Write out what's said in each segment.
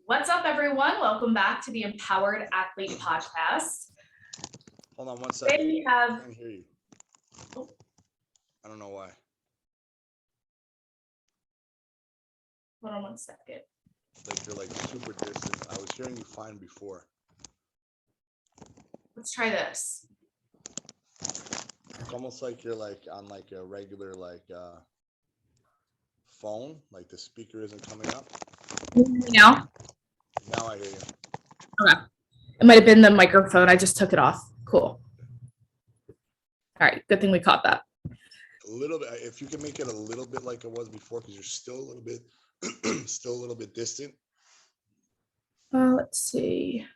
What's up, everyone? Welcome back to the Empowered Athlete Podcast. Hold on one second. Today we have... I can't hear you. I don't know why. Hold on one second. Like you're like super distant. I was hearing you fine before. Let's try this. It's almost like you're like on like a regular phone, like the speaker isn't coming up. Can you hear me now? Now I hear you. Okay. It might have been the microphone. I just took it off. Cool. All right. Good thing we caught that. A little bit. If you can make it a little bit like it was before, because you're still a little bit, distant. Let's see.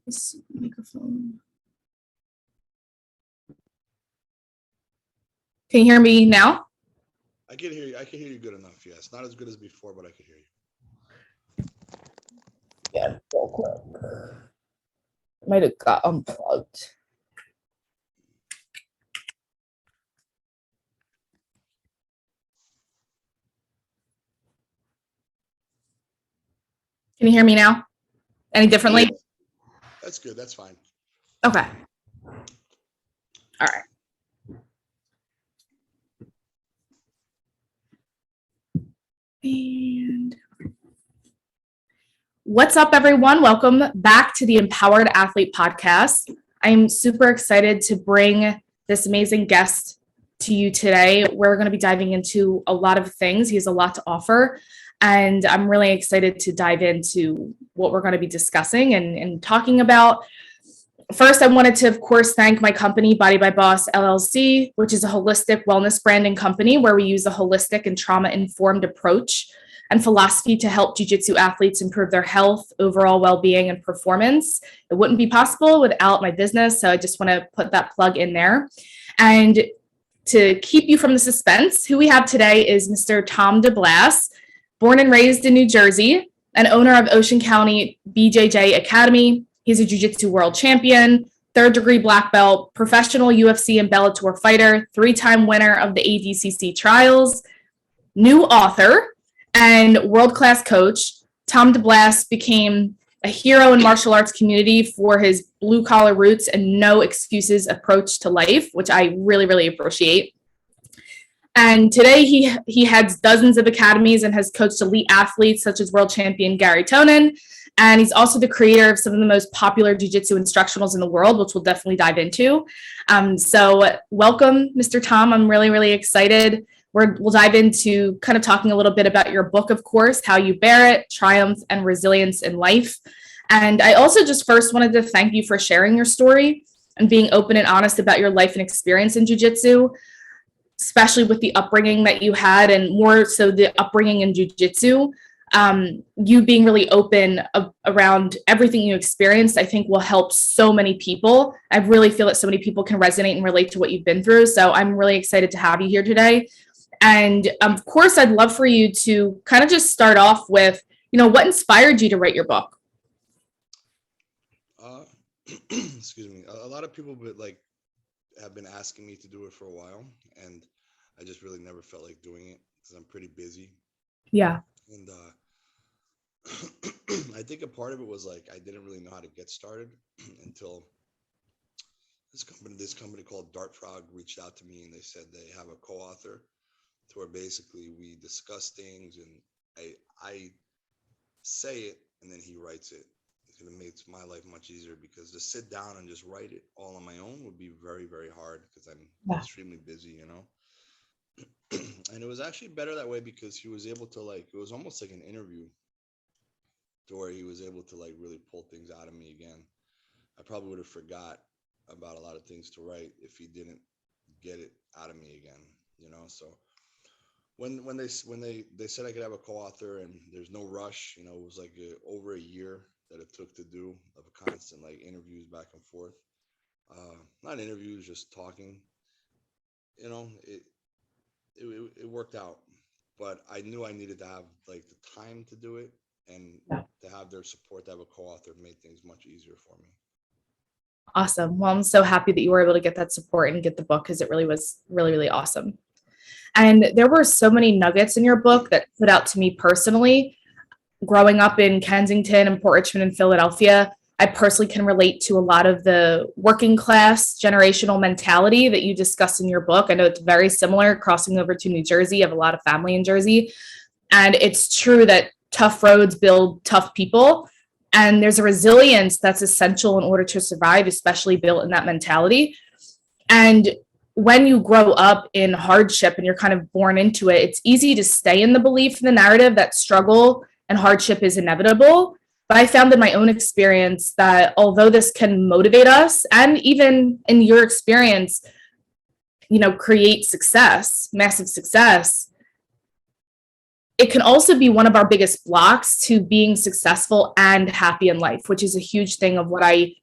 This microphone. Can you hear me now? I can hear you. I can hear you good enough. Yes, not as good as before, but I can hear you. Yeah, real quick. Might have got unplugged. Can you hear me now? Any differently? That's good. That's fine. Okay. All right. And what's up, everyone? Welcome back to the Empowered Athlete Podcast. I'm super excited to bring this amazing guest to you today. We're going to be diving into a lot of things. He has a lot to offer, and I'm really excited to dive into what we're going to be discussing and talking about. First, I wanted to, of course, thank my company, Body by Boss LLC, which is a holistic wellness branding company where we use a holistic and trauma-informed approach and philosophy to help jiu-jitsu athletes improve their health, overall well-being, and performance. It wouldn't be possible without my business, so I just want to put that plug in there. And to keep you from the suspense, who we have today is Mr. Tom DeBlass, born and raised in New Jersey, and owner of Ocean County BJJ Academy. He's a Jiu-Jitsu World Champion, third-degree black belt, professional UFC and Bellator fighter, three-time winner of the ADCC trials, new author, and world-class coach. Tom DeBlass became a hero in martial arts community for his blue-collar roots and no excuses approach to life, which I really, really appreciate. And today he heads dozens of academies and has coached elite athletes such as world champion Gary Tonon. And he's also the creator of some of the most popular jiu-jitsu instructionals in the world, which we'll definitely dive into. So welcome, Mr. Tom. I'm really, really excited. We'll dive into kind of talking a little bit about your book, of course, How You Bear It, Triumph and Resilience in Life. And I also just first wanted to thank you for sharing your story and being open and honest about your life and experience in jiu-jitsu, especially with the upbringing that you had and more so the upbringing in jiu-jitsu. You being really open around everything you experienced, I think will help so many people. I really feel that so many people can resonate and relate to what you've been through. So I'm really excited to have you here today. And of course, I'd love for you to kind of just start off with, what inspired you to write your book? Excuse me. A lot of people have been asking me to do it for a while, and I just really never felt like doing it because I'm pretty busy. Yeah. And I think a part of it was I didn't really know how to get started until this company called Dart Frog reached out to me, and they said they have a co-author to where basically we discuss things and I say it and then he writes it. It makes my life much easier because to sit down and just write it all on my own would be very, very hard because I'm extremely busy, And it was actually better that way because he was able to it was almost like an interview to where he was able to really pull things out of me again. I probably would have forgot about a lot of things to write if he didn't get it out of me again, So when they said I could have a co-author and there's no rush, it was over a year that it took to do of a constant interviews back and forth. Not interviews, just talking. It worked out, but I knew I needed to have the time to do it and to have their support to have a co-author made things much easier for me. Awesome. Well, I'm so happy that you were able to get that support and get the book because it really was really, really awesome. And there were so many nuggets in your book that stood out to me personally. Growing up in Kensington and Port Richmond and Philadelphia, I personally can relate to a lot of the working class generational mentality that you discuss in your book. I know it's very similar crossing over to New Jersey. I have a lot of family in Jersey. And it's true that tough roads build tough people. And there's a resilience that's essential in order to survive, especially built in that mentality. And when you grow up in hardship and you're kind of born into it, it's easy to stay in the belief in the narrative that struggle and hardship is inevitable. But I found in my own experience that although this can motivate us, and even in your experience, create success, massive success, it can also be one of our biggest blocks to being successful and happy in life, which is a huge thing of what I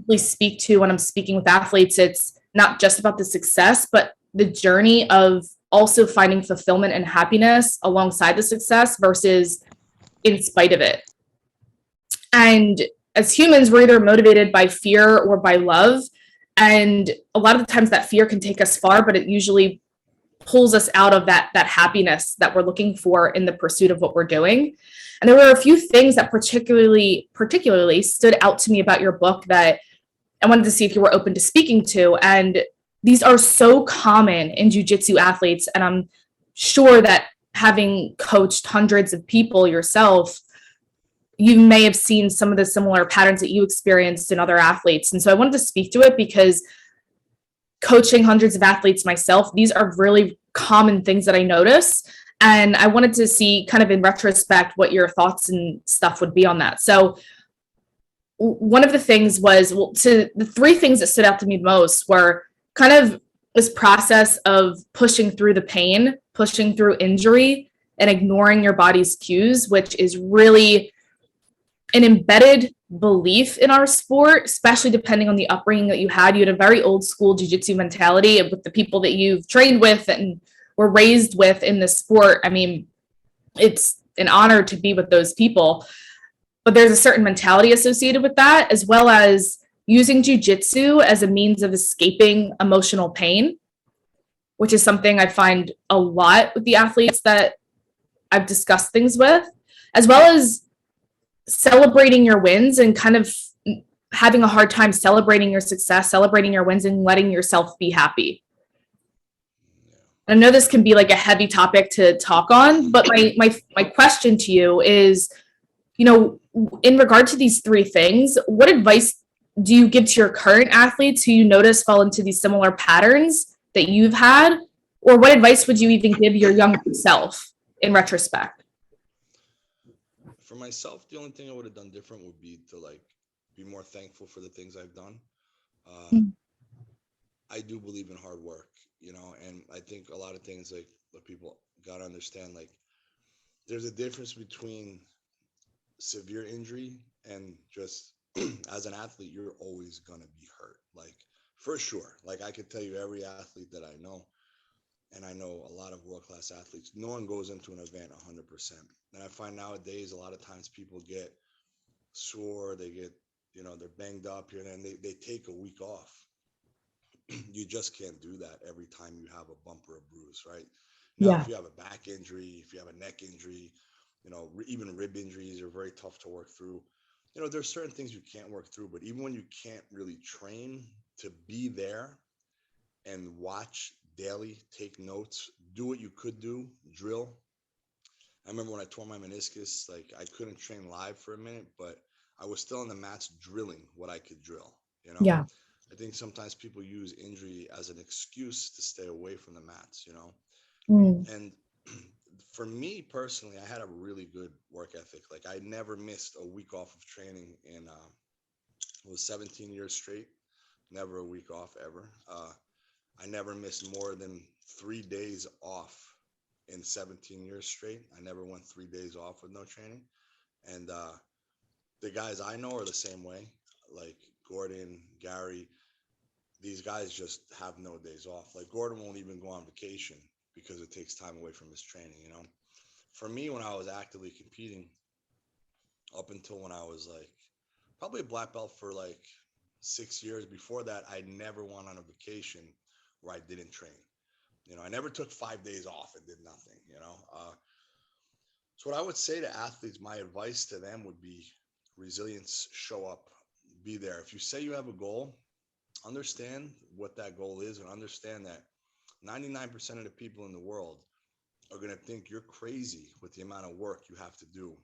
really speak to when I'm speaking with athletes. It's not just about the success, but the journey of also finding fulfillment and happiness alongside the success versus in spite of it. And as humans, we're either motivated by fear or by love. And a lot of the times that fear can take us far, but it usually pulls us out of that happiness that we're looking for in the pursuit of what we're doing. And there were a few things that particularly stood out to me about your book that I wanted to see if you were open to speaking to. And these are so common in jiu-jitsu athletes. And I'm sure that having coached hundreds of people yourself, you may have seen some of the similar patterns that you experienced in other athletes. And so I wanted to speak to it because coaching hundreds of athletes myself, these are really common things that I notice. And I wanted to see kind of in retrospect what your thoughts and stuff would be on that. So one of the things was, the three things that stood out to me most were kind of this process of pushing through the pain, pushing through injury, and ignoring your body's cues, which is really an embedded belief in our sport, especially depending on the upbringing that you had. You had a very old school jiu-jitsu mentality with the people that you've trained with and were raised with in the sport. I mean, it's an honor to be with those people, but there's a certain mentality associated with that, as well as using jiu-jitsu as a means of escaping emotional pain, which is something I find a lot with the athletes that I've discussed things with, as well as celebrating your wins and kind of having a hard time celebrating your success, celebrating your wins, and letting yourself be happy. I know this can be like a heavy topic to talk on, but my question to you is, in regard to these three things, what advice do you give to your current athletes who you notice fall into these similar patterns that you've had? Or what advice would you even give your younger self in retrospect? For myself, the only thing I would have done different would be to be more thankful for the things I've done. I do believe in hard work, and I think a lot of things that people got to understand, there's a difference between severe injury and just as an athlete, you're always going to be hurt. For sure. I could tell you every athlete that I know, and I know a lot of world-class athletes, no one goes into an event 100%. And I find nowadays, a lot of times people get sore, they get, they're banged up here, and then they take a week off. You just can't do that every time you have a bump or a bruise, right? Now, if you have a back injury, if you have a neck injury, even rib injuries are very tough to work through. There's certain things you can't work through, but even when you can't really train, to be there and watch daily, take notes, do what you could do, drill. I remember when I tore my meniscus, I couldn't train live for a minute, but I was still on the mats drilling what I could drill, Yeah. I think sometimes people use injury as an excuse to stay away from the mats, And for me personally, I had a really good work ethic. I never missed a week off of training in, it was 17 years straight, never a week off ever. I never missed more than 3 days off in 17 years straight. I never went 3 days off with no training. And the guys I know are the same way, like Gordon, Gary. These guys just have no days off. Gordon won't even go on vacation because it takes time away from his training, For me, when I was actively competing, up until when I was probably a black belt for 6 years before that, I never went on a vacation where I didn't train. You know, I never took 5 days off and did nothing, you know. So what I would say to athletes, my advice to them would be resilience, show up, be there. If you say you have a goal, understand what that goal is and understand that 99% of the people in the world are going to think you're crazy with the amount of work you have to do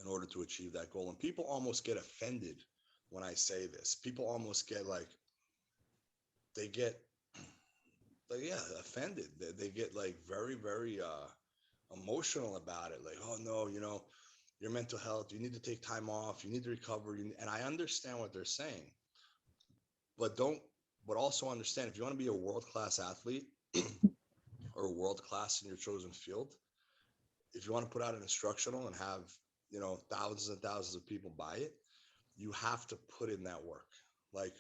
in order to achieve that goal. And people almost get offended when I say this. People almost get like, they get offended. They get like very, very emotional about it. Like, oh no, you know, your mental health, you need to take time off, you need to recover. And I understand what they're saying, but also understand, if you want to be a world-class athlete or world-class in your chosen field, if you want to put out an instructional and have, you know, thousands and thousands of people buy it, you have to put in that work. Like,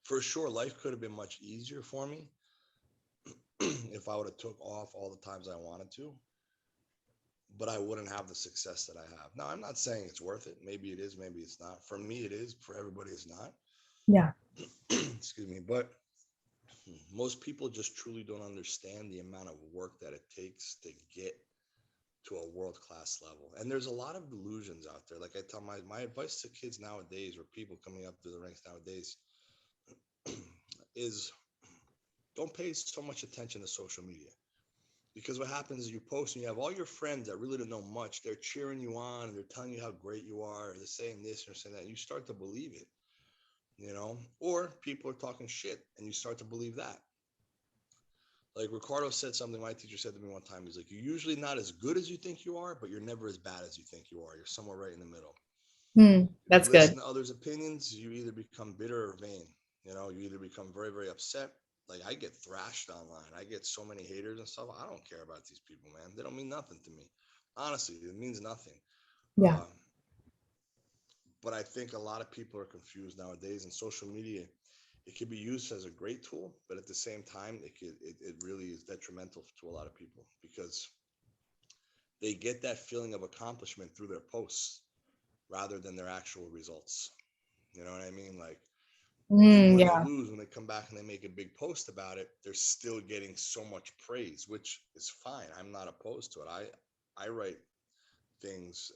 for sure, life could have been much easier for me if I would have took off all the times I wanted to, but I wouldn't have the success that I have. Now, I'm not saying it's worth it. Maybe it is, maybe it's not. For me, it is. For everybody, it's not. Yeah. Excuse me. But most people just truly don't understand the amount of work that it takes to get to a world-class level. And there's a lot of delusions out there. Like I tell my advice to kids nowadays, or people coming up through the ranks nowadays, is don't pay so much attention to social media, because what happens is you post and you have all your friends that really don't know much. They're cheering you on and they're telling you how great you are. They're saying this or saying that. And you start to believe it, you know, or people are talking shit and you start to believe that. Like Ricardo said something my teacher said to me one time. He's like, you're usually not as good as you think you are, but you're never as bad as you think you are. You're somewhere right in the middle. That's you listen good. to others' opinions, you either become bitter or vain. You know, you either become very, very upset. Like, I get thrashed online. I get so many haters and stuff. I don't care about these people, man. They don't mean nothing to me. Honestly, it means nothing. Yeah. But I think a lot of people are confused nowadays, and social media, it can be used as a great tool, but at the same time, it really is detrimental to a lot of people, because they get that feeling of accomplishment through their posts rather than their actual results. You know what I mean? Like, when they lose, when they come back and they make a big post about it, they're still getting so much praise, which is fine. I'm not opposed to it. I write things,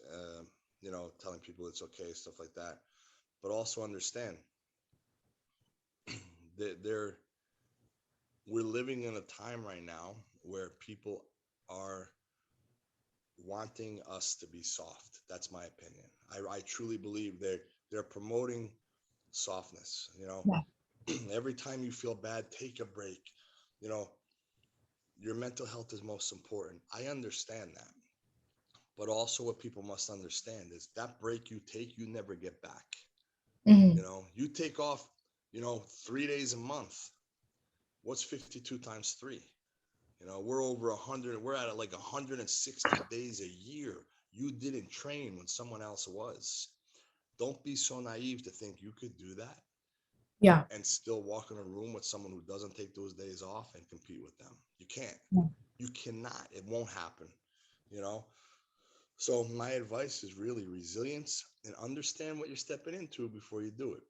you know, telling people it's okay, stuff like that. But also understand that we're living in a time right now where people are wanting us to be soft. That's my opinion. I truly believe they're promoting softness, you know. Every time you feel bad, take a break. You know, your mental health is most important. I understand that. But also what people must understand is that break you take, you never get back. You know, you take off, you know, 3 days a month. What's 52 times 3? You know, we're over 100. We're at like 160 days a year. You didn't train when someone else was. Don't be so naive to think you could do that. Yeah. And still walk in a room with someone who doesn't take those days off and compete with them. You can't. You cannot. It won't happen, you know? So my advice is really resilience, and understand what you're stepping into before you do it.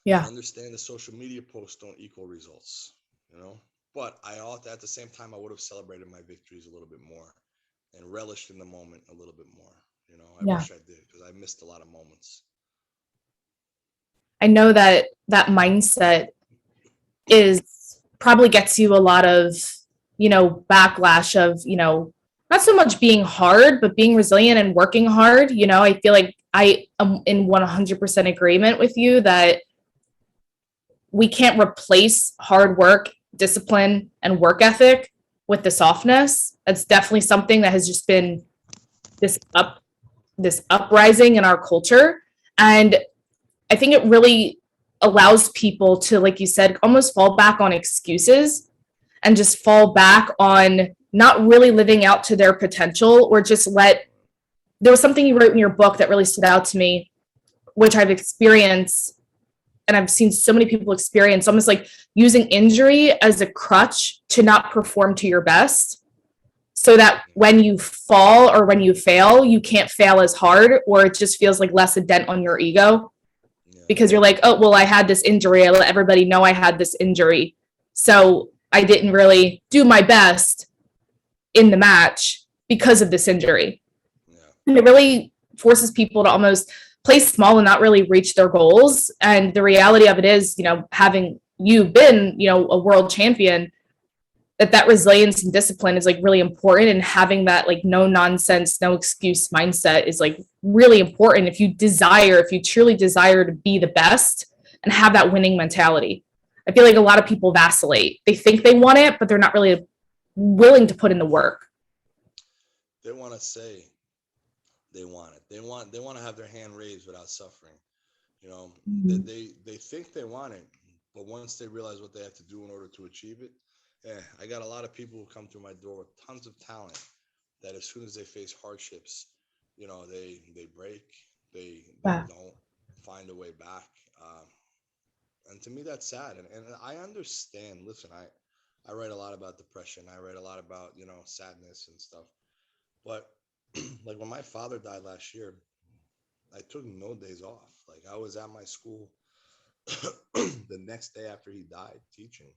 Yeah. Understand the social media posts don't equal results, you know? But at the same time, I would have celebrated my victories a little bit more and relished in the moment a little bit more. You know, I wish I did, because I missed a lot of moments. I know that mindset probably gets you a lot of, you know, backlash of, you know, not so much being hard, but being resilient and working hard. You know, I feel like I am in 100% agreement with you that we can't replace hard work, discipline, and work ethic with the softness. It's definitely something that has just been this uprising in our culture. And I think it really allows people to, like you said, almost fall back on excuses and just fall back on not really living out to their potential, or just there was something you wrote in your book that really stood out to me, which I've experienced and I've seen so many people experience, almost like using injury as a crutch to not perform to your best, so that when you fall or when you fail, you can't fail as hard, or it just feels like less a dent on your ego. Because you're like, oh, well, I had this injury. I let everybody know I had this injury. So I didn't really do my best in the match because of this injury. Yeah. And it really forces people to almost play small and not really reach their goals. And the reality of it is, having you been, a world champion, that resilience and discipline is like really important, and having that like no nonsense, no excuse mindset is like really important if you truly desire to be the best and have that winning mentality. I feel like a lot of people vacillate. They think they want it, but they're not really willing to put in the work. They want to say they want it. They want to have their hand raised without suffering. They think they want it, but once they realize what they have to do in order to achieve it, I got a lot of people who come through my door with tons of talent that as soon as they face hardships, they break, they don't find a way back. And to me, that's sad. And I understand. Listen, I write a lot about depression. I write a lot about, sadness and stuff. But like when my father died last year, I took no days off. Like I was at my school the next day after he died teaching.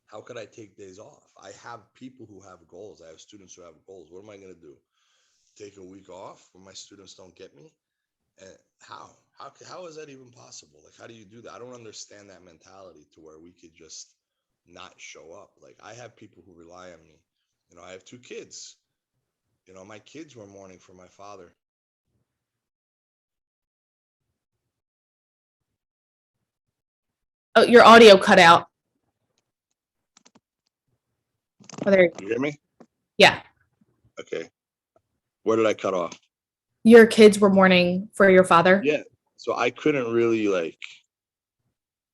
How could I take days off? I have people who have goals. I have students who have goals. What am I going to do? Take a week off when my students don't get me? And how is that even possible? Like, how do you do that? I don't understand that mentality to where we could just not show up. Like, I have people who rely on me. I have 2 kids. My kids were mourning for my father. Oh, your audio cut out. Oh, there you hear me? Yeah. Okay. Where did I cut off? Your kids were mourning for your father? Yeah. So I couldn't really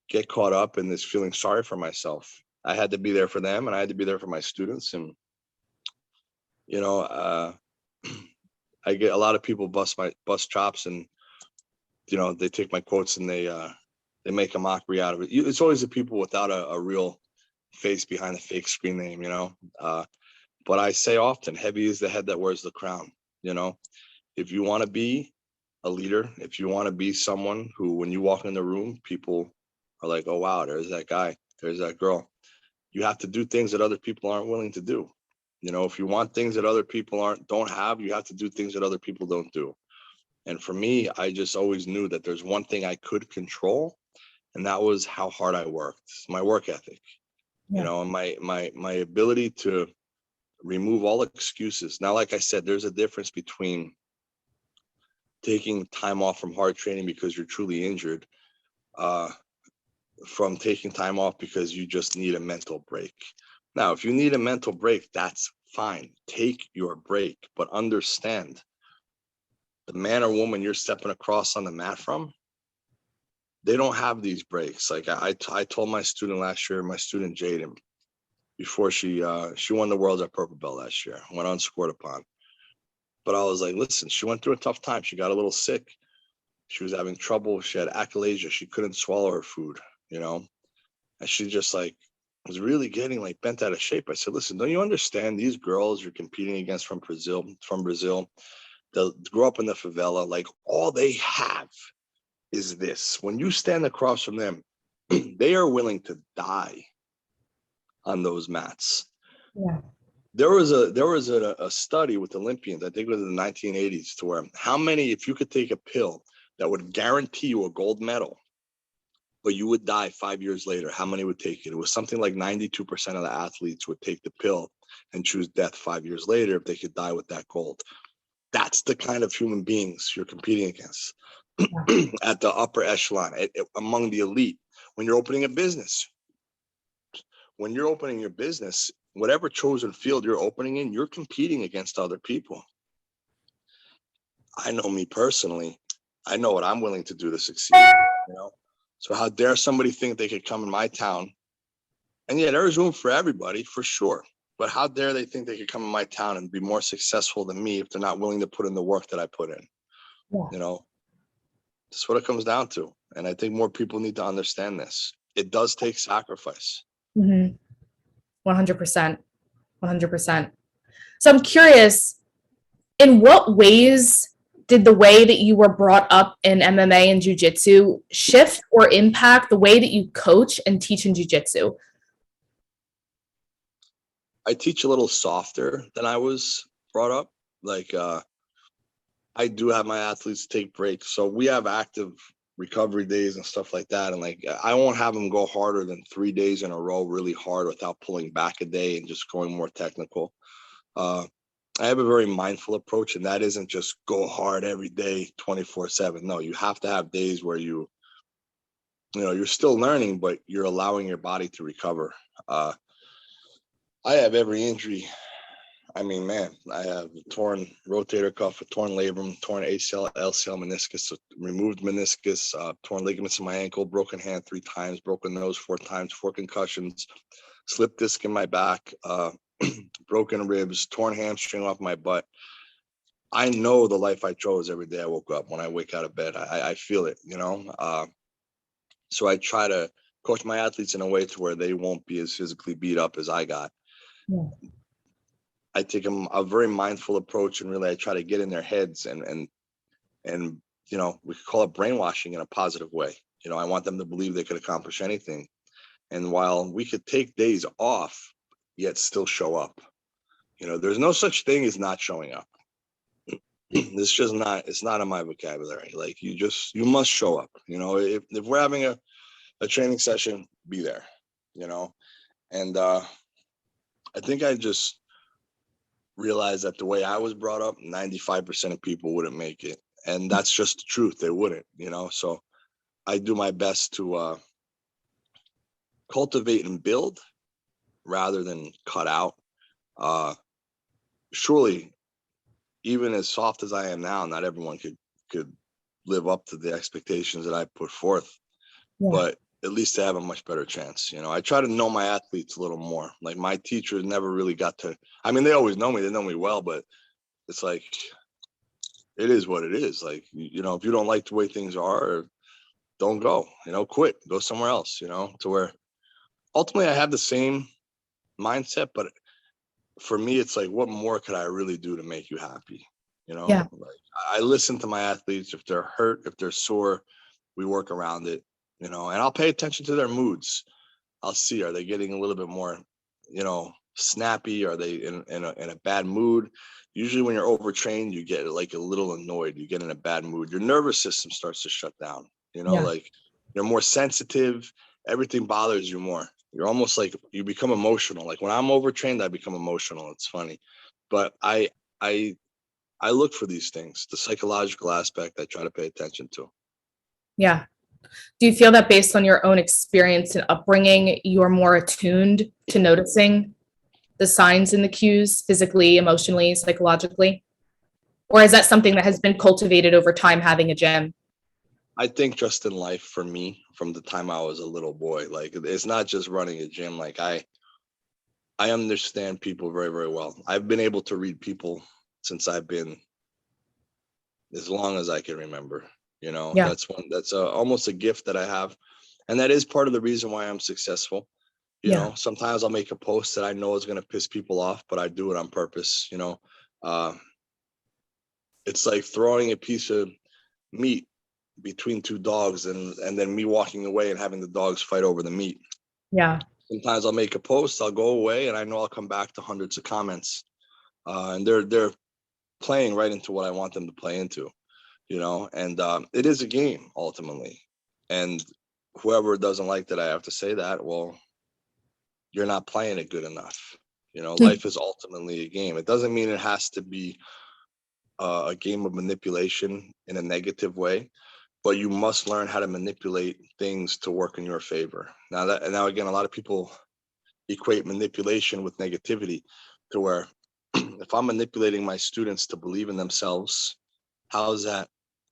get caught up in this feeling sorry for myself. I had to be there for them and I had to be there for my students. And, I get a lot of people bust chops and, they take my quotes and they make a mockery out of it. It's always the people without a real face behind the fake screen name, but I say often, heavy is the head that wears the crown. If you want to be a leader, if you want to be someone who, when you walk in the room, people are like, oh, wow, there's that guy, there's that girl. You have to do things that other people aren't willing to do. If you want things that other people don't have, you have to do things that other people don't do. And for me, I just always knew that there's one thing I could control, and that was how hard I worked, my work ethic. Yeah. And my ability to remove all excuses. Now, like I said, there's a difference between taking time off from hard training because you're truly injured, from taking time off because you just need a mental break. Now, if you need a mental break, that's fine. Take your break, but understand the man or woman you're stepping across on the mat from, they don't have these breaks. Like I told my student last year, my student Jaden, before she won the worlds at purple belt last year, went unscored upon. But I was like, listen, she went through a tough time. She got a little sick. She was having trouble. She had achalasia. She couldn't swallow her food, and she just was really getting bent out of shape. I said, listen, don't you understand these girls you're competing against from Brazil, they'll grow up in the favela, all they have is this. When you stand across from them, they are willing to die on those mats. Yeah. There was a study with Olympians, I think it was in the 1980s, to where how many, if you could take a pill that would guarantee you a gold medal, but you would die 5 years later, how many would take it? It was something like 92% of the athletes would take the pill and choose death 5 years later if they could die with that gold. That's the kind of human beings you're competing against at the upper echelon, among the elite. When you're opening a business, whatever chosen field you're opening in, you're competing against other people. I know me personally. I know what I'm willing to do to succeed, So how dare somebody think they could come in my town? And yeah, there is room for everybody, for sure. But how dare they think they could come in my town and be more successful than me if they're not willing to put in the work that I put in? Yeah. That's what it comes down to. And I think more people need to understand this. It does take sacrifice. 100%. 100%. So I'm curious, in what ways did the way that you were brought up in MMA and jiu-jitsu shift or impact the way that you coach and teach in jiu-jitsu? I teach a little softer than I was brought up. Like, I do have my athletes take breaks. So we have active recovery days and stuff like that. And like, I won't have them go harder than 3 days in a row, really hard, without pulling back a day and just going more technical. I have a very mindful approach, and that isn't just go hard every day, 24/7. No, you have to have days where you're still learning, but you're allowing your body to recover. I have every injury. I mean, man, I have a torn rotator cuff, a torn labrum, torn ACL, LCL, meniscus, removed meniscus, torn ligaments in my ankle, broken hand 3 times, broken nose 4 times, 4 concussions, slip disc in my back, broken ribs, torn hamstring off my butt. I know the life I chose every day I woke up. When I wake out of bed, I feel it, So I try to coach my athletes in a way to where they won't be as physically beat up as I got. Yeah. I take a very mindful approach, and really I try to get in their heads and we could call it brainwashing in a positive way. I want them to believe they could accomplish anything. And while we could take days off, yet still show up, there's no such thing as not showing up. It's not in my vocabulary. Like, you must show up. If we're having a training session, be there, and I think I just realized that the way I was brought up, 95% of people wouldn't make it. And that's just the truth. They wouldn't, so I do my best to cultivate and build rather than cut out. Surely, even as soft as I am now, not everyone could live up to the expectations that I put forth, but at least they have a much better chance. I try to know my athletes a little more. Like, my teachers never really got to, I mean, they always know me, they know me well, but it's like, it is what it is. Like, if you don't like the way things are, don't go, quit, go somewhere else, to where ultimately I have the same mindset, but for me, it's like, what more could I really do to make you happy? Yeah. Like, I listen to my athletes. If they're hurt, if they're sore, we work around it, and I'll pay attention to their moods. I'll see, are they getting a little bit more, snappy? Are they in a bad mood? Usually when you're overtrained, you get like a little annoyed. You get in a bad mood. Your nervous system starts to shut down, like, you're more sensitive. Everything bothers you more. You're almost like, you become emotional. Like, when I'm overtrained, I become emotional. It's funny, but I look for these things, the psychological aspect I try to pay attention to. Yeah. Do you feel that based on your own experience and upbringing, you're more attuned to noticing the signs and the cues physically, emotionally, psychologically? Or is that something that has been cultivated over time having a gym? I think just in life, for me, from the time I was a little boy, like, it's not just running a gym. Like, I understand people very, very well. I've been able to read people since I've been, as long as I can remember. That's almost a gift that I have, and that is part of the reason why I'm successful. Sometimes I'll make a post that I know is going to piss people off, but I do it on purpose. It's like throwing a piece of meat between 2 dogs, and then me walking away and having the dogs fight over the meat. Yeah. Sometimes I'll make a post, I'll go away, and I know I'll come back to hundreds of comments, and they're playing right into what I want them to play into. And it is a game ultimately. And whoever doesn't like that, I have to say that, well, you're not playing it good enough. Life is ultimately a game. It doesn't mean it has to be a game of manipulation in a negative way, but you must learn how to manipulate things to work in your favor. Now again, a lot of people equate manipulation with negativity, to where if I'm manipulating my students to believe in themselves, how is that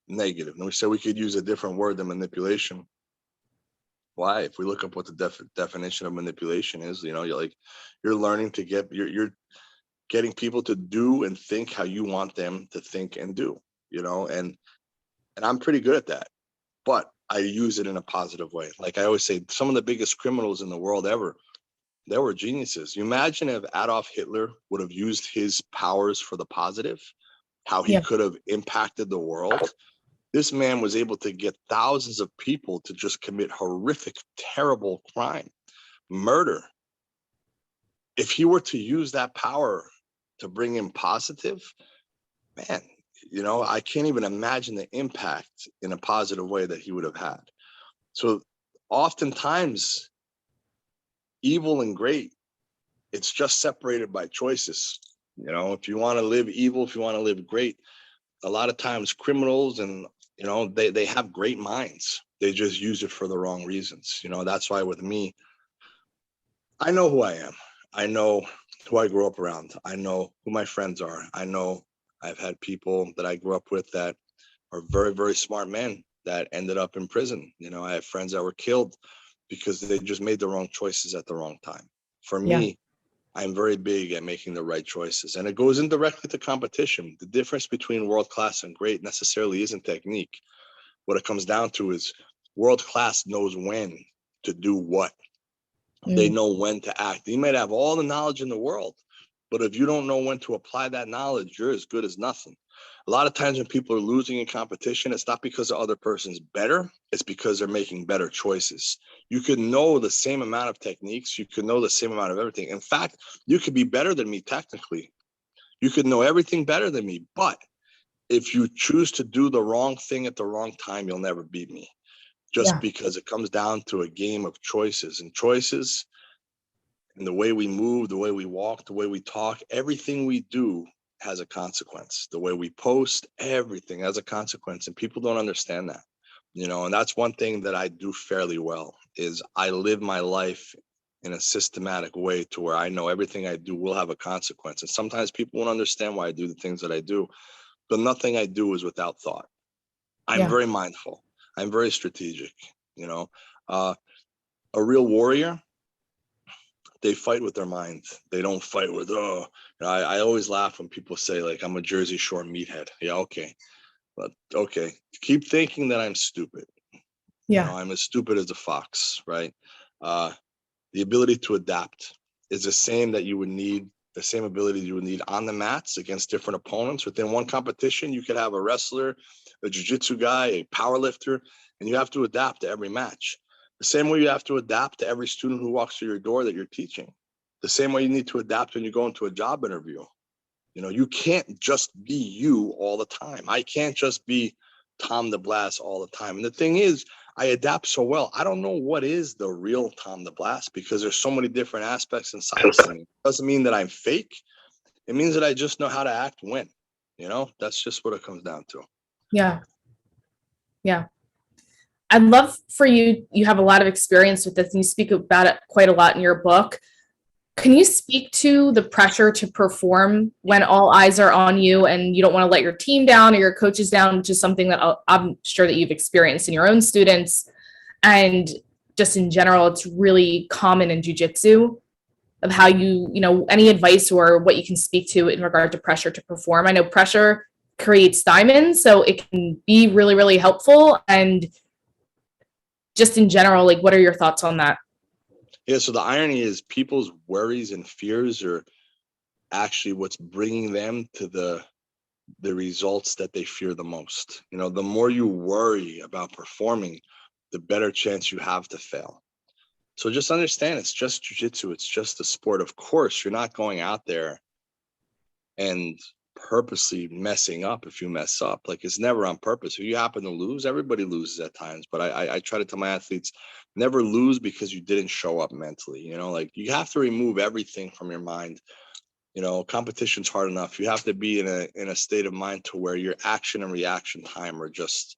negative? And we said we could use a different word than manipulation. Why? If we look up what the definition of manipulation is, you're learning to you're getting people to do and think how you want them to think and do, and I'm pretty good at that, but I use it in a positive way. Like I always say, some of the biggest criminals in the world ever, they were geniuses. You imagine if Adolf Hitler would have used his powers for the positive, how he could have impacted the world. This man was able to get thousands of people to just commit horrific, terrible crime, murder. if he were to use that power to bring in positive, man, you know, I can't even imagine the impact in a positive way that he would have had. So oftentimes, evil and great, it's just separated by choices. You know, if you want to live evil, if you want to live great, a lot of times criminals and, you know, they have great minds. They just use it for the wrong reasons. You know, that's why with me, I know who I am. I know who I grew up around. I know who my friends are. I know I've had people that I grew up with that are very, very smart men that ended up in prison. You know, I have friends that were killed because they just made the wrong choices at the wrong time. For me, I'm very big at making the right choices, and it goes indirectly to competition. The difference between world class and great necessarily isn't technique. What it comes down to is world class knows when to do what. They know when to act. You might have all the knowledge in the world, but if you don't know when to apply that knowledge, you're as good as nothing. A lot of times when people are losing in competition, it's not because the other person's better, it's because they're making better choices. You could know the same amount of techniques, you could know the same amount of everything. In fact, you could be better than me technically. You could know everything better than me, but if you choose to do the wrong thing at the wrong time, you'll never beat me. Just because it comes down to a game of choices, and choices and the way we move, the way we walk, the way we talk, everything we do has a consequence. The way we post, everything has a consequence, and people don't understand that. You know, and that's one thing that I do fairly well is I live my life in a systematic way to where I know everything I do will have a consequence. And sometimes people won't understand why I do the things that I do, but nothing I do is without thought. I'm very mindful. I'm very strategic. You know, a real warrior, they fight with their mind. They don't fight with, oh, you know, I always laugh when people say, like, I'm a Jersey Shore meathead. Yeah, okay. But okay. Keep thinking that I'm stupid. You know, I'm as stupid as a fox, right? The ability to adapt is the same that you would need, the same ability you would need on the mats against different opponents. Within one competition, you could have a wrestler, a jiu-jitsu guy, a power lifter, and you have to adapt to every match. The same way you have to adapt to every student who walks through your door that you're teaching. The same way you need to adapt when you go into a job interview. You know, you can't just be you all the time. I can't just be Tom DeBlass all the time. And the thing is, I adapt so well. I don't know what is the real Tom DeBlass because there's so many different aspects and sides to me. It doesn't mean that I'm fake. It means that I just know how to act when. You know, that's just what it comes down to. Yeah. I'd love for you have a lot of experience with this and you speak about it quite a lot in your book. Can you speak to the pressure to perform when all eyes are on you and you don't want to let your team down or your coaches down, which is something that I'm sure that you've experienced in your own students, and just in general, it's really common in jiu-jitsu, of how you know, any advice or what you can speak to in regard to pressure to perform? I know pressure creates diamonds, so it can be really, really helpful. And just in general, like, what are your thoughts on that? Yeah, so the irony is people's worries and fears are actually what's bringing them to the results that they fear the most. You know, the more you worry about performing, the better chance you have to fail. So just understand, it's just jiu-jitsu. It's just a sport. Of course, you're not going out there and purposely messing up. If you mess up, like, it's never on purpose. If you happen to lose, everybody loses at times. But I try to tell my athletes, never lose because you didn't show up mentally. You know, like, you have to remove everything from your mind. You know, competition's hard enough. You have to be in a state of mind to where your action and reaction time are just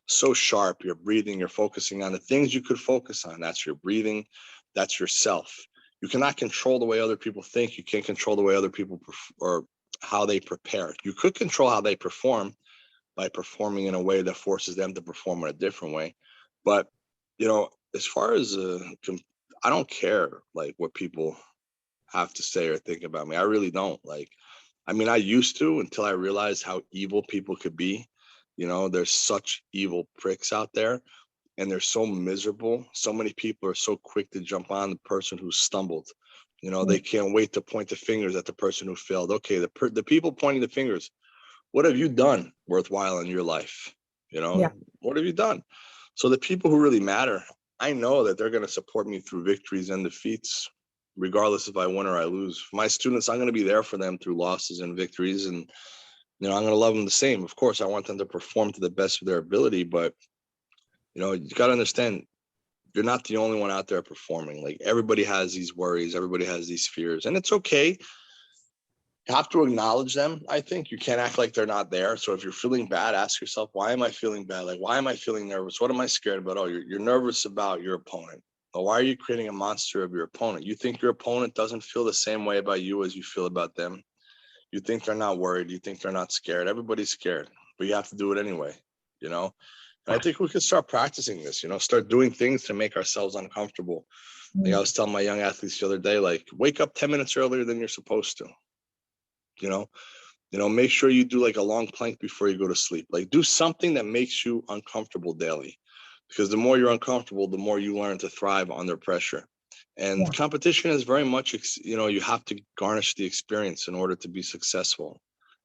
so sharp. You're breathing, you're focusing on the things you could focus on. That's your breathing, that's yourself. You cannot control the way other people think. You can't control the way other people or how they prepare. You could control how they perform by performing in a way that forces them to perform in a different way. But, you know, as far as I don't care, like, what people have to say or think about me. I really don't. Like, I mean, I used to, until I realized how evil people could be. You know, there's such evil pricks out there, and they're so miserable. So many people are so quick to jump on the person who stumbled. You know, they can't wait to point the fingers at the person who failed. Okay, the people pointing the fingers, what have you done worthwhile in your life? You know, what have you done? So the people who really matter, I know that they're going to support me through victories and defeats. regardless if I win or I lose. For my students, I'm going to be there for them through losses and victories. And, I'm going to love them the same. Of course, I want them to perform to the best of their ability, but, you got to understand, you're not the only one out there performing. Like, everybody has these worries, everybody has these fears, and it's okay. You have to acknowledge them. I think you can't act like they're not there. So if you're feeling bad, ask yourself, why am I feeling bad? Like, why am I feeling nervous? What am I scared about? Oh, you're nervous about your opponent. Well, why are you creating a monster of your opponent? You think your opponent doesn't feel the same way about you as you feel about them. You think they're not worried. You think they're not scared. Everybody's scared, but you have to do it anyway, And I think we could start practicing this, start doing things to make ourselves uncomfortable. Like I was telling my young athletes the other day, like, wake up 10 minutes earlier than you're supposed to. Make sure you do like a long plank before you go to sleep. Like, do something that makes you uncomfortable daily, because the more you're uncomfortable, the more you learn to thrive under pressure. And competition is very much, you have to garnish the experience in order to be successful.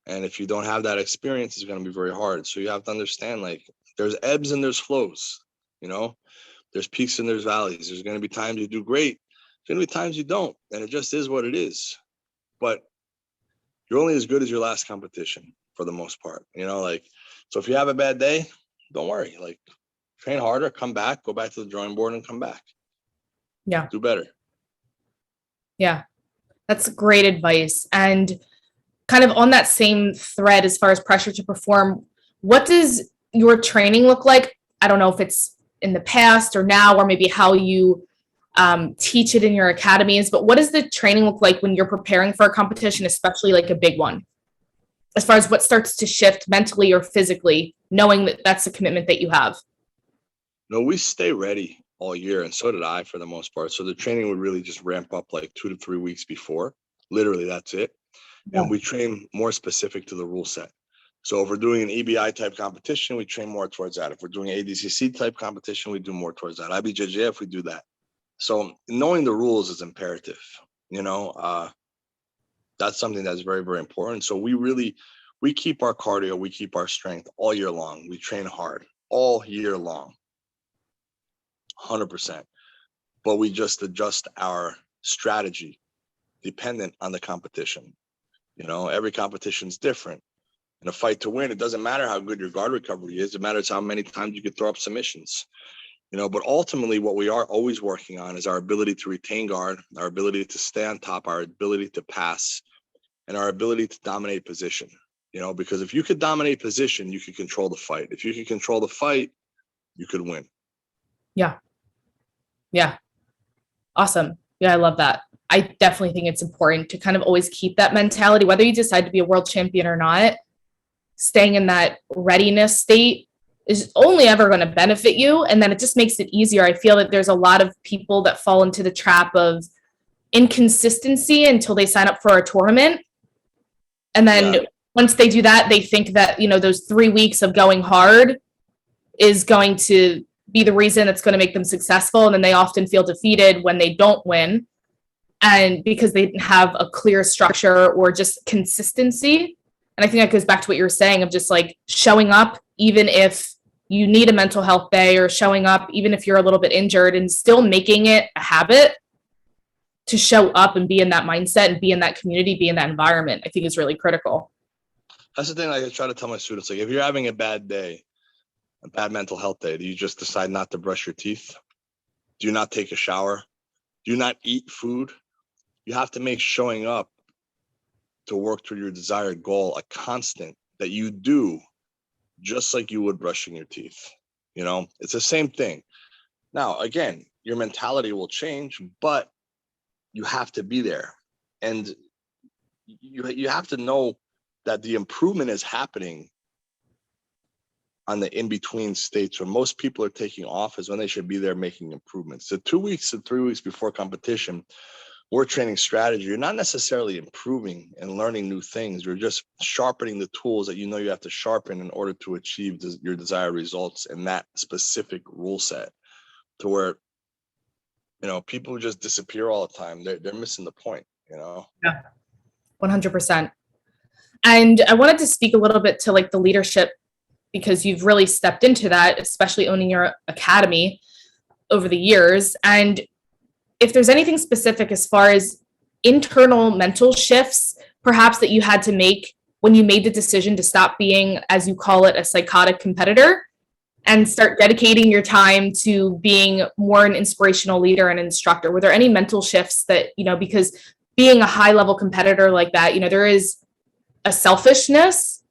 And if you don't have that experience, it's going to be very hard. So you have to understand, like, there's ebbs and there's flows, there's peaks and there's valleys. There's going to be times you do great. There's going to be times you don't. And it just is what it is. But you're only as good as your last competition for the most part, so if you have a bad day, don't worry, like, train harder, come back, go back to the drawing board and come back. Yeah. Do better. Yeah. That's great advice. And kind of on that same thread, as far as pressure to perform, what does your training look like? I don't know if it's in the past or now, or maybe how you teach it in your academies, but what does the training look like when you're preparing for a competition, especially like a big one, as far as what starts to shift mentally or physically, knowing that that's a commitment that you have? No, we stay ready all year, and so did I for the most part. So the training would really just ramp up like 2 to 3 weeks before. Literally, that's it. Yeah. And we train more specific to the rule set. So if we're doing an EBI type competition, we train more towards that. If we're doing ADCC type competition, we do more towards that. IBJJF, we do that. So knowing the rules is imperative, that's something that's very, very important. So we keep our cardio, we keep our strength all year long. We train hard all year long, 100%. But we just adjust our strategy dependent on the competition. Every competition is different. In a fight to win, it doesn't matter how good your guard recovery is. It matters how many times you can throw up submissions. But ultimately what we are always working on is our ability to retain guard, our ability to stay on top, our ability to pass, and our ability to dominate position, because if you could dominate position, you could control the fight. If you could control the fight, you could win. Yeah. Yeah. Awesome. Yeah. I love that. I definitely think it's important to kind of always keep that mentality, whether you decide to be a world champion or not. Staying in that readiness state is only ever going to benefit you. And then it just makes it easier. I feel that there's a lot of people that fall into the trap of inconsistency until they sign up for a tournament. And then once they do that, they think that, those 3 weeks of going hard is going to be the reason that's going to make them successful. And then they often feel defeated when they don't win. And because they didn't have a clear structure or just consistency. And I think that goes back to what you were saying of just like showing up, even if you need a mental health day, or showing up, even if you're a little bit injured, and still making it a habit to show up and be in that mindset and be in that community, be in that environment, I think is really critical. That's the thing I try to tell my students. Like, if you're having a bad day, a bad mental health day, do you just decide not to brush your teeth? Do you not take a shower? Do you not eat food? You have to make showing up to work toward your desired goal a constant that you do, just like you would brushing your teeth. It's the same thing. Now, again, your mentality will change, but you have to be there. And you have to know that the improvement is happening on the in-between states where most people are taking off is when they should be there making improvements. So 2 weeks to 3 weeks before competition, we're training strategy. You're not necessarily improving and learning new things. You're just sharpening the tools that you have to sharpen in order to achieve your desired results in that specific rule set, to where, people just disappear all the time. They're missing the point, Yeah, 100%. And I wanted to speak a little bit to like the leadership, because you've really stepped into that, especially owning your academy over the years. And if there's anything specific as far as internal mental shifts, perhaps that you had to make when you made the decision to stop being, as you call it, a psychotic competitor and start dedicating your time to being more an inspirational leader and instructor. Were there any mental shifts that, because being a high level competitor like that, there is a selfishness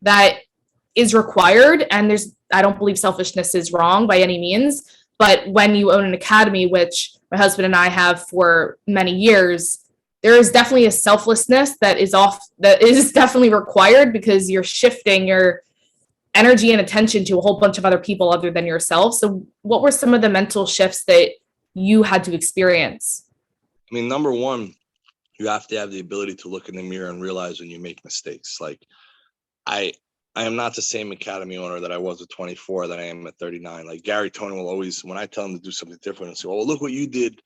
that is required. And I don't believe selfishness is wrong by any means. But when you own an academy, which my husband and I have for many years, there is definitely a selflessness that is definitely required, because you're shifting your energy and attention to a whole bunch of other people other than yourself. So what were some of the mental shifts that you had to experience? I mean, number one, you have to have the ability to look in the mirror and realize when you make mistakes. Like I am not the same academy owner that I was at 24 that I am at 39. Like Gary Tonon will always, when I tell him to do something different, and say, "Oh, look what you did,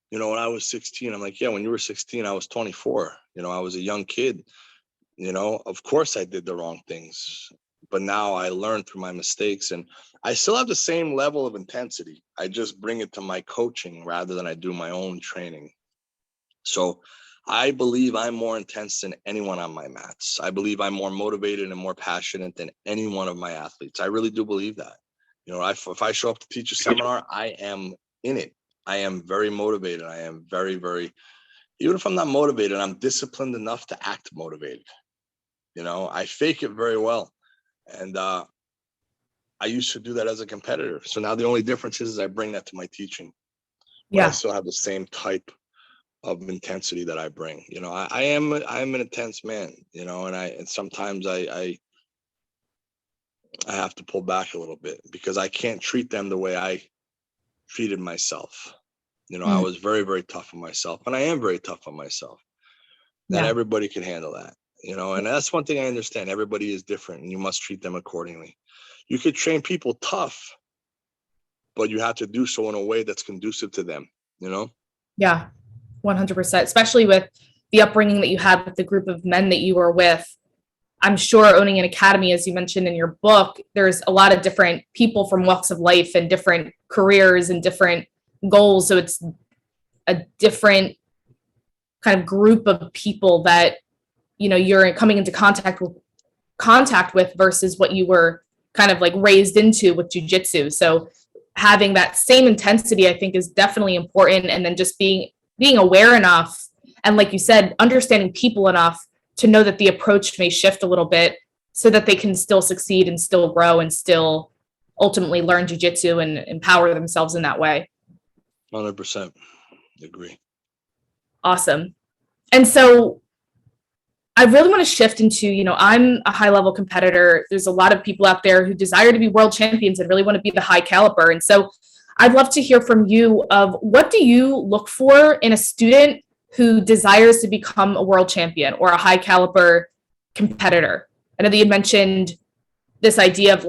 when I was 16." I'm like, "Yeah, when you were 16, I was 24. I was a young kid. Of course I did the wrong things, but now I learned through my mistakes, and I still have the same level of intensity. I just bring it to my coaching rather than I do my own training. So I believe I'm more intense than anyone on my mats. I believe I'm more motivated and more passionate than any one of my athletes. I really do believe that. If I show up to teach a seminar, I am in it. I am very motivated. I am very, very, even if I'm not motivated, I'm disciplined enough to act motivated. I fake it very well. And I used to do that as a competitor. So now the only difference is I bring that to my teaching. But I still have the same type of intensity that I bring. I'm an intense man, and sometimes I have to pull back a little bit because I can't treat them the way I treated myself. I was very, very tough on myself, and I am very tough on myself. Not everybody can handle that, and that's one thing I understand. Everybody is different, and you must treat them accordingly. You could train people tough, but you have to do so in a way that's conducive to them, Yeah, 100%, especially with the upbringing that you had with the group of men that you were with. I'm sure owning an academy, as you mentioned in your book, there's a lot of different people from walks of life and different careers and different goals. So it's a different kind of group of people that, you're coming into contact with versus what you were kind of like raised into with jiu-jitsu. So having that same intensity, I think, is definitely important. And then just being aware enough, and like you said, understanding people enough to know that the approach may shift a little bit so that they can still succeed and still grow and still ultimately learn jiu-jitsu and empower themselves in that way. 100% agree. Awesome. And so I really want to shift into, I'm a high level competitor. There's a lot of people out there who desire to be world champions and really want to be the high caliber. And so I'd love to hear from you of what do you look for in a student who desires to become a world champion or a high caliber competitor? I know that you mentioned this idea of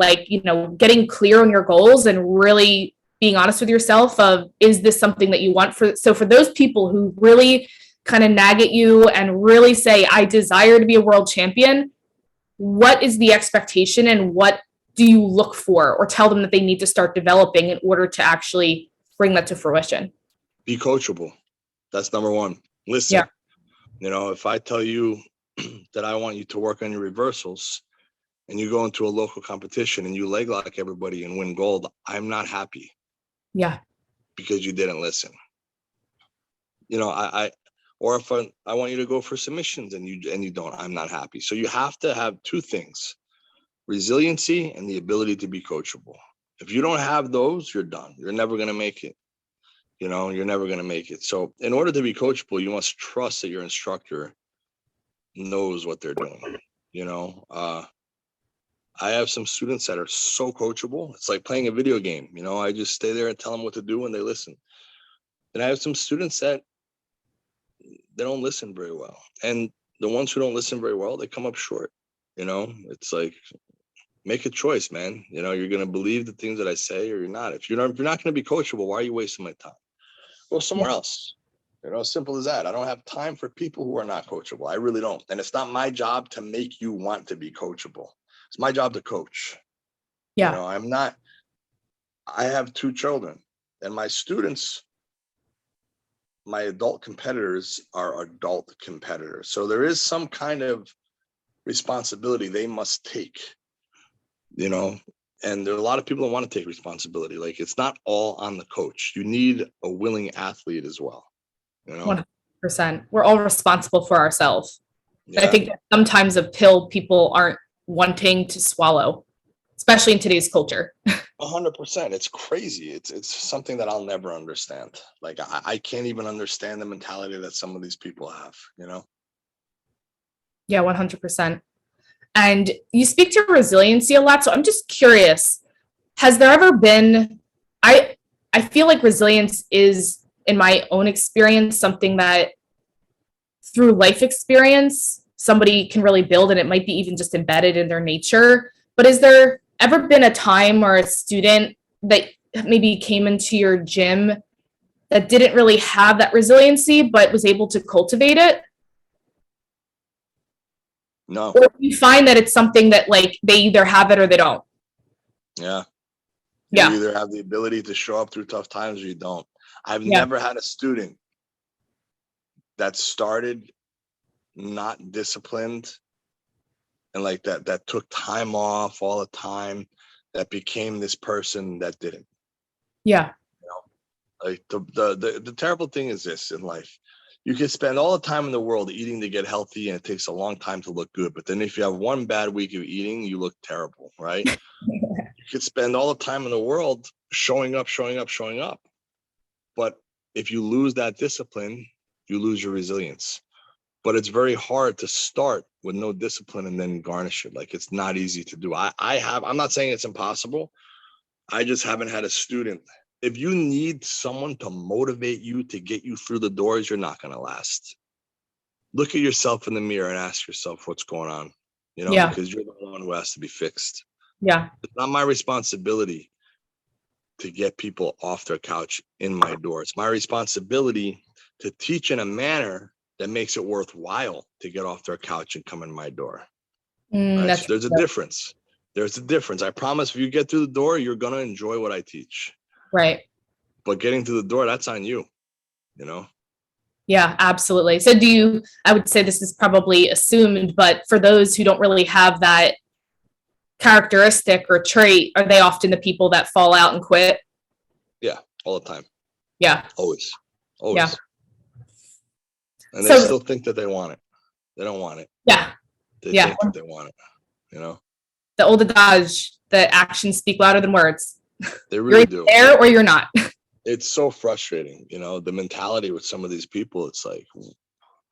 getting clear on your goals and really being honest with yourself of, is this something that you want? So for those people who really kind of nag at you and really say, I desire to be a world champion, what is the expectation and what do you look for or tell them that they need to start developing in order to actually bring that to fruition? Be coachable. That's number one. Listen, if I tell you that I want you to work on your reversals and you go into a local competition and you leg lock everybody and win gold, I'm not happy. Yeah. Because you didn't listen. Or if I want you to go for submissions and you don't, I'm not happy. So you have to have two things: resiliency and the ability to be coachable. If you don't have those, you're done. You're never going to make it. You're never going to make it. So in order to be coachable, you must trust that your instructor knows what they're doing. I have some students that are so coachable. It's like playing a video game. I just stay there and tell them what to do and they listen. And I have some students that they don't listen very well. And the ones who don't listen very well, they come up short. It's like, make a choice, man. You're going to believe the things that I say or you're not. If you're not going to be coachable, why are you wasting my time? Go somewhere else. Simple as that. I don't have time for people who are not coachable. I really don't. And it's not my job to make you want to be coachable. It's my job to coach. Yeah. I have 2 children and my students my adult competitors are adult competitors. So there is some kind of responsibility they must take, you know, and there are a lot of people that want to take responsibility. Like, it's not all on the coach. You need a willing athlete as well, you know. 100%. We're all responsible for ourselves. Yeah. I think that sometimes a pill people aren't wanting to swallow, especially in today's culture. 100%. It's crazy. It's something that I'll never understand. Like, I can't even understand the mentality that some of these people have, you know? Yeah, 100%. And you speak to resiliency a lot. So I'm just curious, has there ever been, I feel like resilience is, in my own experience, something that through life experience, somebody can really build, and it might be even just embedded in their nature. But is there ever been a time or a student that maybe came into your gym that didn't really have that resiliency, but was able to cultivate it? No. Or you find that it's something that like they either have it or they don't? Yeah. Yeah. You either have the ability to show up through tough times or you don't. I've Yeah. never had a student that started not disciplined and like that took time off all the time, that became this person that didn't. Yeah. You know, like the terrible thing is this in life. You can spend all the time in the world eating to get healthy, and it takes a long time to look good. But then if you have one bad week of eating, you look terrible, right? You could spend all the time in the world showing up. But if you lose that discipline, you lose your resilience. But it's very hard to start with no discipline and then garnish it. Like, it's not easy to do. I'm not saying it's impossible. I just haven't had a student. If you need someone to motivate you to get you through the doors, you're not going to last. Look at yourself in the mirror and ask yourself what's going on, you know, Yeah. because you're the one who has to be fixed. Yeah. It's not my responsibility to get people off their couch in my door. It's my responsibility to teach in a manner that makes it worthwhile to get off their couch and come in my door. Right? So there's a difference. There's a difference. I promise if you get through the door, you're going to enjoy what I teach. Right. But getting through the door, that's on you, you know? Yeah, absolutely. So I would say this is probably assumed, but for those who don't really have that characteristic or trait, are they often the people that fall out and quit? Yeah, all the time. Yeah. Always. Yeah. And they still think that they want it. They don't want it. Yeah. They think that they want it, you know? The old adage, the actions speak louder than words. They really do. You're there or you're not. It's so frustrating, you know, the mentality with some of these people. It's like,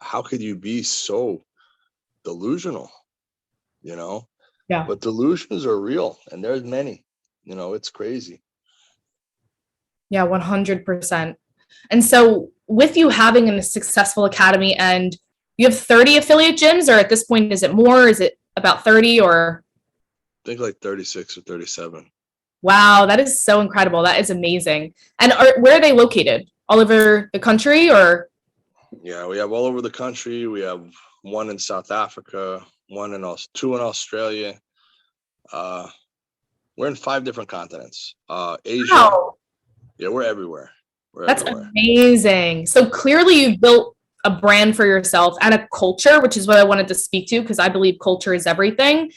how could you be so delusional, you know? Yeah. But delusions are real, and there's many, you know, it's crazy. Yeah, 100%. And so with you having a successful academy, and you have 30 affiliate gyms, or at this point, is it more? Is it about 30 or? I think like 36 or 37. Wow, that is so incredible. That is amazing. And where are they located? All over the country, or? Yeah, we have all over the country. We have one in South Africa, two in Australia. We're in 5 different continents. Asia. Wow. Yeah, we're everywhere. That's amazing. So clearly you've built a brand for yourself and a culture, which is what I wanted to speak to, because I believe culture is everything.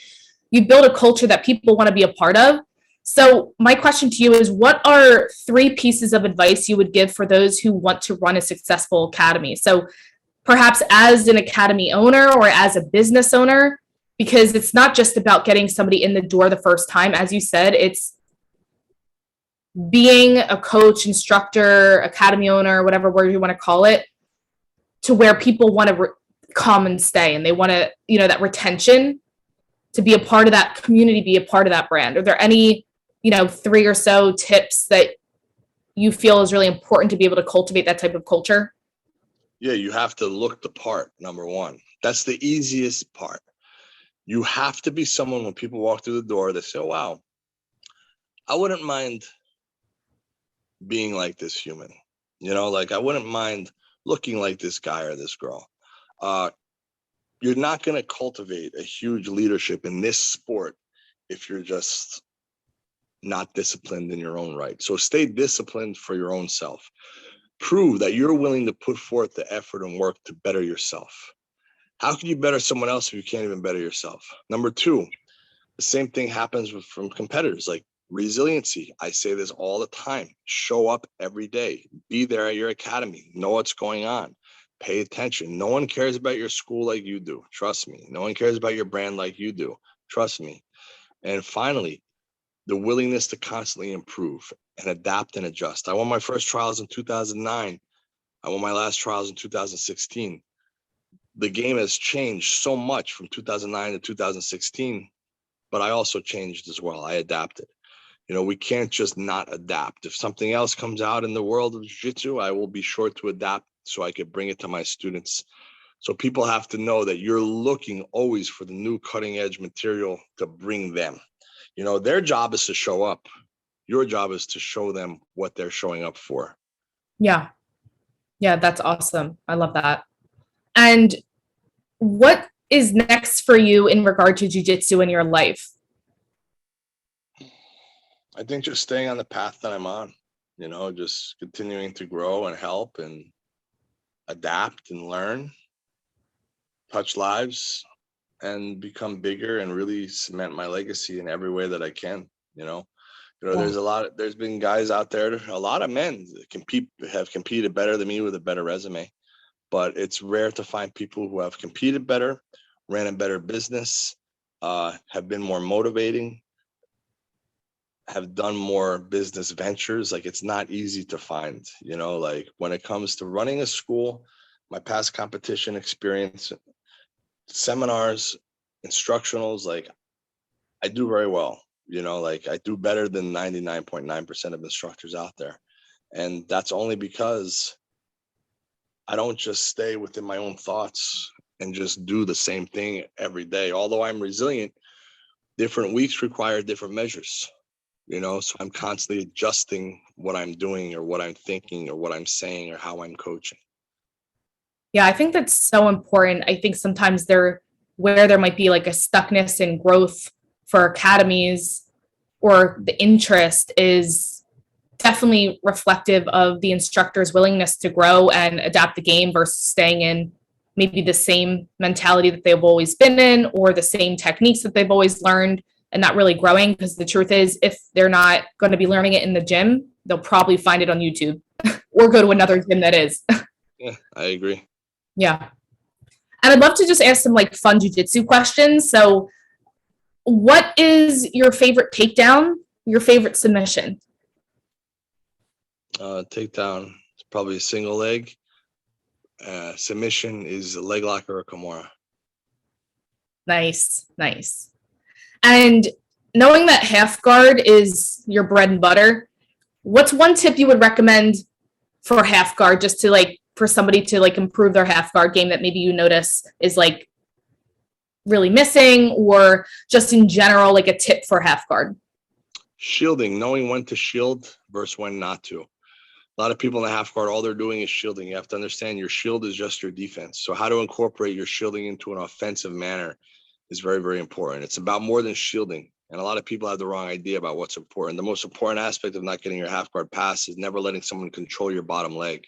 You build a culture that people want to be a part of. So my question to you is, what are 3 pieces of advice you would give for those who want to run a successful academy? So perhaps as an academy owner or as a business owner, because it's not just about getting somebody in the door the first time. As you said, it's being a coach, instructor, academy owner, whatever word you want to call it, to where people want to come and stay, and they want to, you know, that retention, to be a part of that community, be a part of that brand. Are there any, 3 or so tips that you feel is really important to be able to cultivate that type of culture? Yeah, you have to look the part, number one. That's the easiest part. You have to be someone, when people walk through the door, they say, oh, wow, I wouldn't mind being like this human. Like I wouldn't mind looking like this guy or this girl. You're not going to cultivate a huge leadership in this sport if you're just not disciplined in your own right. So stay disciplined for your own self. prove that you're willing to put forth the effort and work to better yourself. How can you better someone else if you can't even better yourself? Number two, the same thing happens from competitors, like resiliency. I say this all the time. Show up every day. Be there at your academy. Know what's going on. Pay attention. No one cares about your school like you do. Trust me. No one cares about your brand like you do. Trust me. And finally, the willingness to constantly improve and adapt and adjust. I won my first trials in 2009. I won my last trials in 2016. The game has changed so much from 2009 to 2016, but I also changed as well. I adapted. We can't just not adapt. If something else comes out in the world of jiu-jitsu, I will be sure to adapt so I could bring it to my students. So people have to know that you're looking always for the new cutting edge material to bring them. Their job is to show up. Your job is to show them what they're showing up for. Yeah. Yeah, that's awesome. I love that. And what is next for you in regard to jiu-jitsu in your life? I think just staying on the path that I'm on, just continuing to grow and help and adapt and learn, touch lives, and become bigger and really cement my legacy in every way that I can. There's been guys out there, a lot of men that have competed better than me with a better resume, but it's rare to find people who have competed better, ran a better business, have been more motivating, have done more business ventures. Like, it's not easy to find, like when it comes to running a school, my past competition experience, seminars, instructionals, like I do very well, like I do better than 99.9% of instructors out there. And that's only because I don't just stay within my own thoughts and just do the same thing every day. Although I'm resilient, different weeks require different measures, so I'm constantly adjusting what I'm doing or what I'm thinking or what I'm saying or how I'm coaching. Yeah, I think that's so important. I think sometimes where there might be like a stuckness in growth for academies, or the interest is definitely reflective of the instructor's willingness to grow and adapt the game versus staying in maybe the same mentality that they've always been in or the same techniques that they've always learned and not really growing. Because the truth is, if they're not going to be learning it in the gym, they'll probably find it on YouTube or go to another gym that is. Yeah, I agree. Yeah. And I'd love to just ask some like fun jiu-jitsu questions. So what is your favorite takedown, your favorite submission? Takedown is probably a single leg. Submission is a leg lock or a Kimura. Nice. And knowing that half guard is your bread and butter, what's one tip you would recommend for half guard, just to like, for somebody to like improve their half guard game that maybe you notice is like really missing, or just in general, like a tip for half guard? Shielding, knowing when to shield versus when not to. A lot of people in the half guard, all they're doing is shielding. You have to understand your shield is just your defense. So how to incorporate your shielding into an offensive manner is very, very important. It's about more than shielding. And a lot of people have the wrong idea about what's important. The most important aspect of not getting your half guard pass is never letting someone control your bottom leg.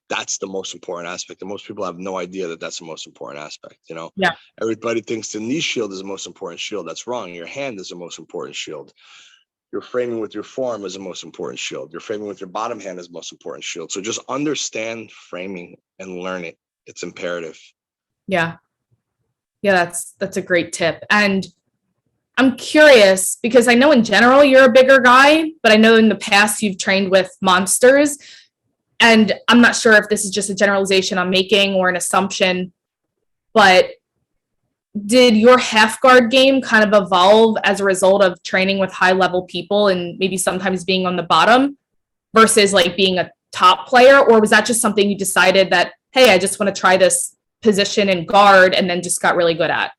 That's the most important aspect. And most people have no idea that that's the most important aspect. Yeah. Everybody thinks the knee shield is the most important shield. That's wrong. Your hand is the most important shield. Your framing with your forearm is the most important shield. Your framing with your bottom hand is the most important shield. So just understand framing and learn it. It's imperative. Yeah. Yeah, that's a great tip. And I'm curious, because I know in general you're a bigger guy, but I know in the past you've trained with monsters. And I'm not sure if this is just a generalization I'm making or an assumption, but did your half guard game kind of evolve as a result of training with high level people and maybe sometimes being on the bottom versus like being a top player? Or was that just something you decided that, hey, I just want to try this position and guard, and then just got really good at?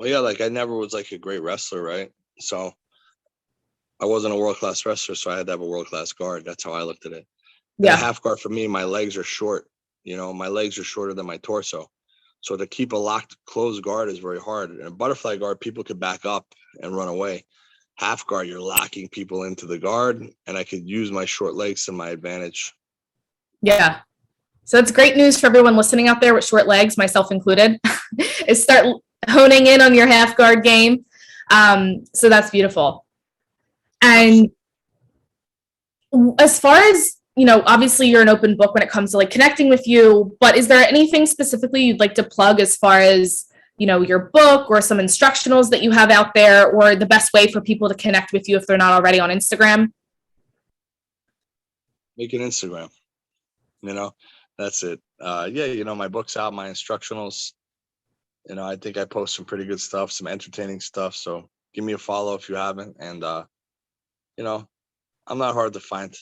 Well, yeah, like I never was like a great wrestler, right? So I wasn't a world-class wrestler, so I had to have a world-class guard. That's how I looked at it. Yeah. And a half guard for me, my legs are short. My legs are shorter than my torso. So to keep a locked, closed guard is very hard. And a butterfly guard, people could back up and run away. Half guard, you're locking people into the guard, and I could use my short legs to my advantage. Yeah. So it's great news for everyone listening out there with short legs, myself included, is start honing in on your half guard game. So that's beautiful. And as far as, obviously you're an open book when it comes to like connecting with you, but is there anything specifically you'd like to plug as far as, your book or some instructionals that you have out there, or the best way for people to connect with you if they're not already on Instagram? Make an Instagram, that's it. My book's out, my instructionals. I think I post some pretty good stuff, some entertaining stuff. So give me a follow if you haven't. And, I'm not hard to find.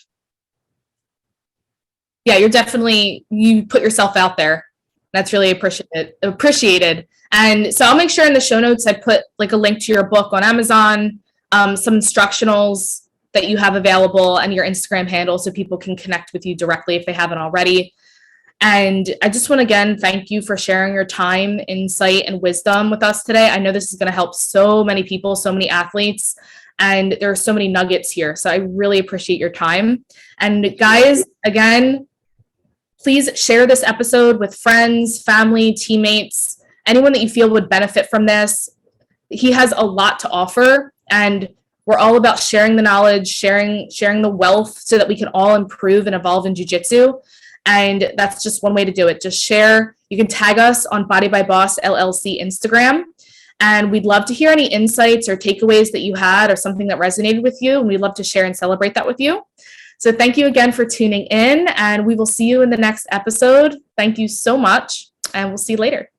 Yeah, you put yourself out there. That's really appreciated. And so I'll make sure in the show notes I put like a link to your book on Amazon, some instructionals that you have available, and your Instagram handle so people can connect with you directly if they haven't already. And I just want to again thank you for sharing your time, insight, and wisdom with us today. I know this is going to help so many people, so many athletes, and there are so many nuggets here. So I really appreciate your time. And guys, again, please share this episode with friends, family, teammates, anyone that you feel would benefit from this. He has a lot to offer, and we're all about sharing the knowledge, sharing the wealth so that we can all improve and evolve in jiu-jitsu. And that's just one way to do it. Just share. You can tag us on Body by Boss LLC Instagram. And we'd love to hear any insights or takeaways that you had or something that resonated with you. And we'd love to share and celebrate that with you. So thank you again for tuning in, and we will see you in the next episode. Thank you so much, and we'll see you later.